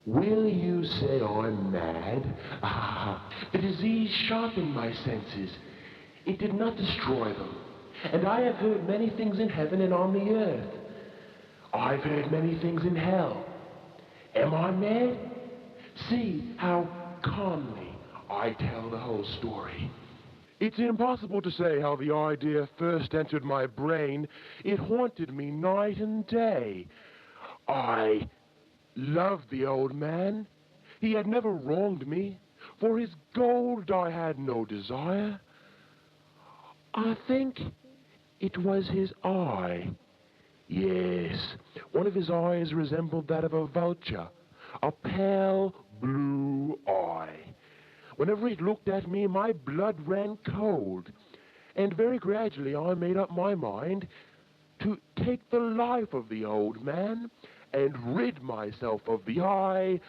Will you say I'm mad? Ah, the disease sharpened my senses. It did not destroy them. And I have heard many things in heaven and on the earth. I've heard many things in hell. Am I mad? See how calmly I tell the whole story. It's impossible to say how the idea first entered my brain. It haunted me night and day. I loved the old man. He had never wronged me. For his gold I had no desire. I think it was his eye. Yes, one of his eyes resembled that of a vulture. A pale blue eye. Whenever it looked at me, my blood ran cold. And very gradually I made up my mind to take the life of the old man and rid myself of the eye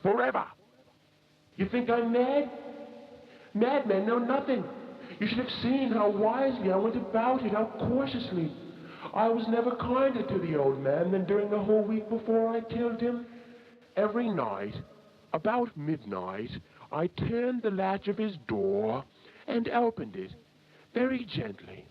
forever. You think I'm mad? Madmen know nothing. You should have seen how wisely I went about it, how cautiously. I was never kinder to the old man than during the whole week before I killed him. Every night, about midnight, I turned the latch of his door and opened it very gently.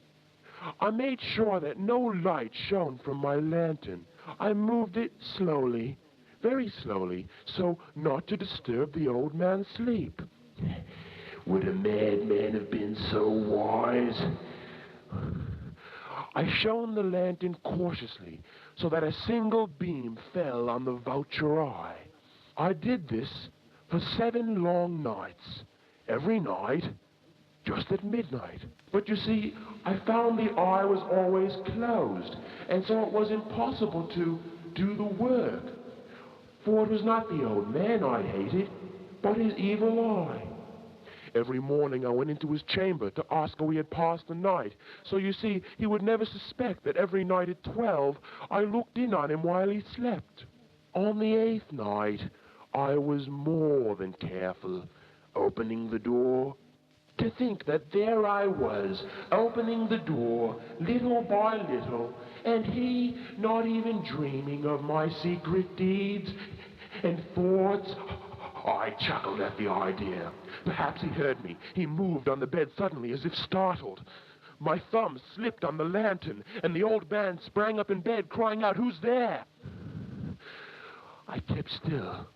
I made sure that no light shone from my lantern. I moved it slowly, very slowly, so not to disturb the old man's sleep. Would a madman have been so wise? I shone the lantern cautiously so that a single beam fell on the vulture eye. I did this for 7 long nights, every night, just at midnight. But you see, I found the eye was always closed, and so it was impossible to do the work. For it was not the old man I hated, but his evil eye. Every morning I went into his chamber to ask how he had passed the night. So you see, he would never suspect that every night at 12 I looked in on him while he slept. On the 8th night, I was more than careful, opening the door. To think that there I was, opening the door, little by little, and he not even dreaming of my secret deeds and thoughts. I chuckled at the idea. Perhaps he heard me. He moved on the bed suddenly as if startled. My thumb slipped on the lantern, and the old man sprang up in bed, crying out, "Who's there?" I kept still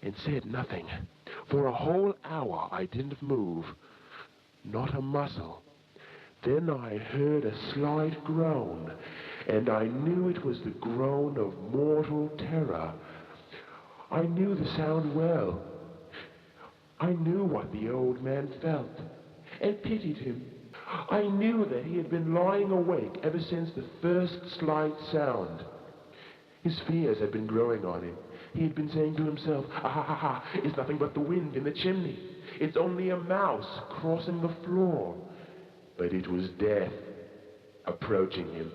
and said nothing. For a whole hour I didn't move, not a muscle. Then I heard a slight groan, and I knew it was the groan of mortal terror. I knew the sound well. I knew what the old man felt, and pitied him. I knew that he had been lying awake ever since the first slight sound. His fears had been growing on him. He had been saying to himself, "Ah, it's nothing but the wind in the chimney. It's only a mouse crossing the floor." But it was death approaching him.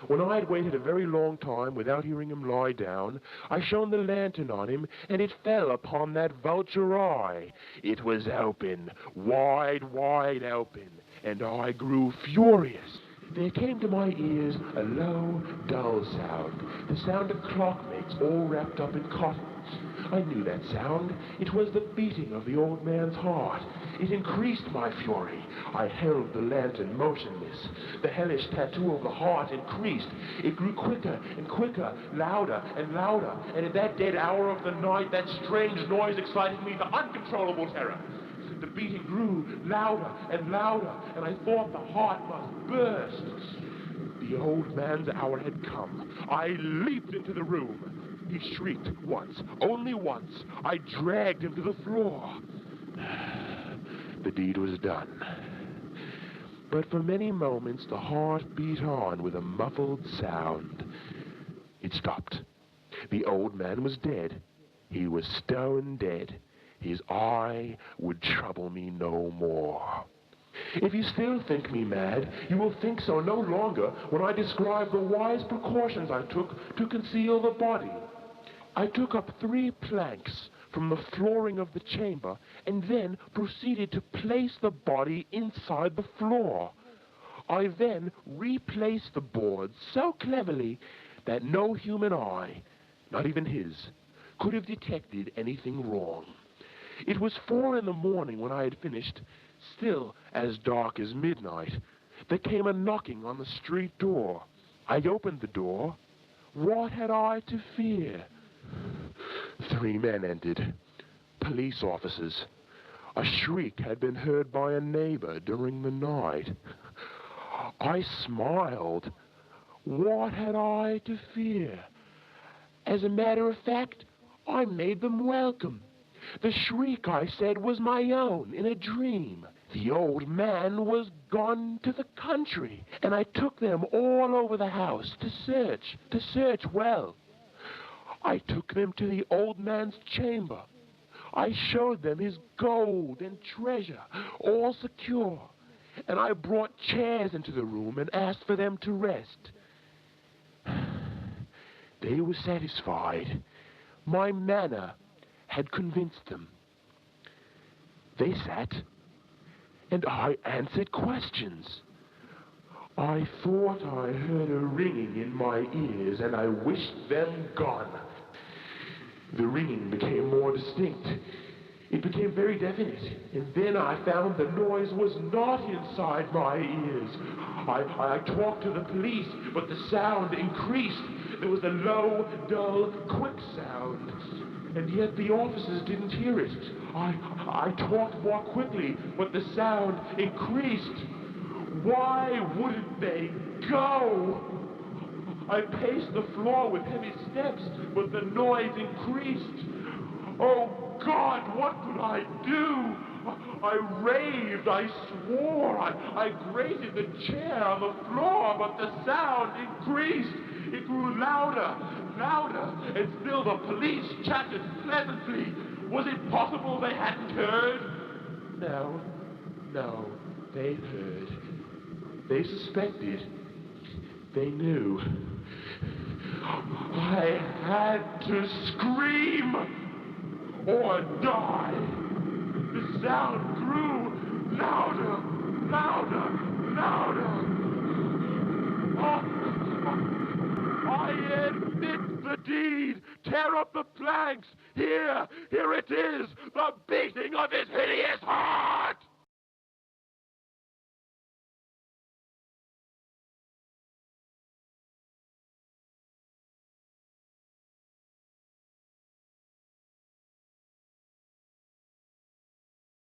When I had waited a very long time without hearing him lie down, I shone the lantern on him, and it fell upon that vulture eye. It was open, wide, wide open, and I grew furious. There came to my ears a low, dull sound, the sound a clock makes all wrapped up in cotton. I knew that sound. It was the beating of the old man's heart. It increased my fury. I held the lantern motionless. The hellish tattoo of the heart increased. It grew quicker and quicker, louder and louder. And at that dead hour of the night, that strange noise excited me to uncontrollable terror. The beating grew louder and louder, and I thought the heart must burst. The old man's hour had come. I leaped into the room. He shrieked once, only once. I dragged him to the floor. The deed was done. But for many moments the heart beat on with a muffled sound. It stopped. The old man was dead. He was stone dead. His eye would trouble me no more. If you still think me mad, you will think so no longer when I describe the wise precautions I took to conceal the body. I took up 3 planks from the flooring of the chamber and then proceeded to place the body inside the floor. I then replaced the boards so cleverly that no human eye, not even his, could have detected anything wrong. It was 4 in the morning when I had finished, still as dark as midnight. There came a knocking on the street door. I opened the door. What had I to fear? 3 men entered, police officers. A shriek had been heard by a neighbor during the night. I smiled. What had I to fear? As a matter of fact, I made them welcome. The shriek, I said, was my own in a dream. The old man was gone to the country, and I took them all over the house to search well. I took them to the old man's chamber. I showed them his gold and treasure, all secure, and I brought chairs into the room and asked for them to rest. They were satisfied. My manner had convinced them. They sat, and I answered questions. I thought I heard a ringing in my ears, and I wished them gone. The ringing became more distinct. It became very definite, and then I found the noise was not inside my ears. I talked to the police, but the sound increased. There was a low, dull, quick sound, and yet the officers didn't hear it. I talked more quickly, but the sound increased. Why wouldn't they go? I paced the floor with heavy steps, but the noise increased. Oh God, what could I do? I raved, I swore, I grated the chair on the floor, but the sound increased. It grew louder, and still the police chatted pleasantly. Was it possible they hadn't heard? No, they heard. They suspected. They knew. I had to scream or die. The sound grew louder. I admit the deed. Tear up the planks. Here it is, the beating of his hideous heart.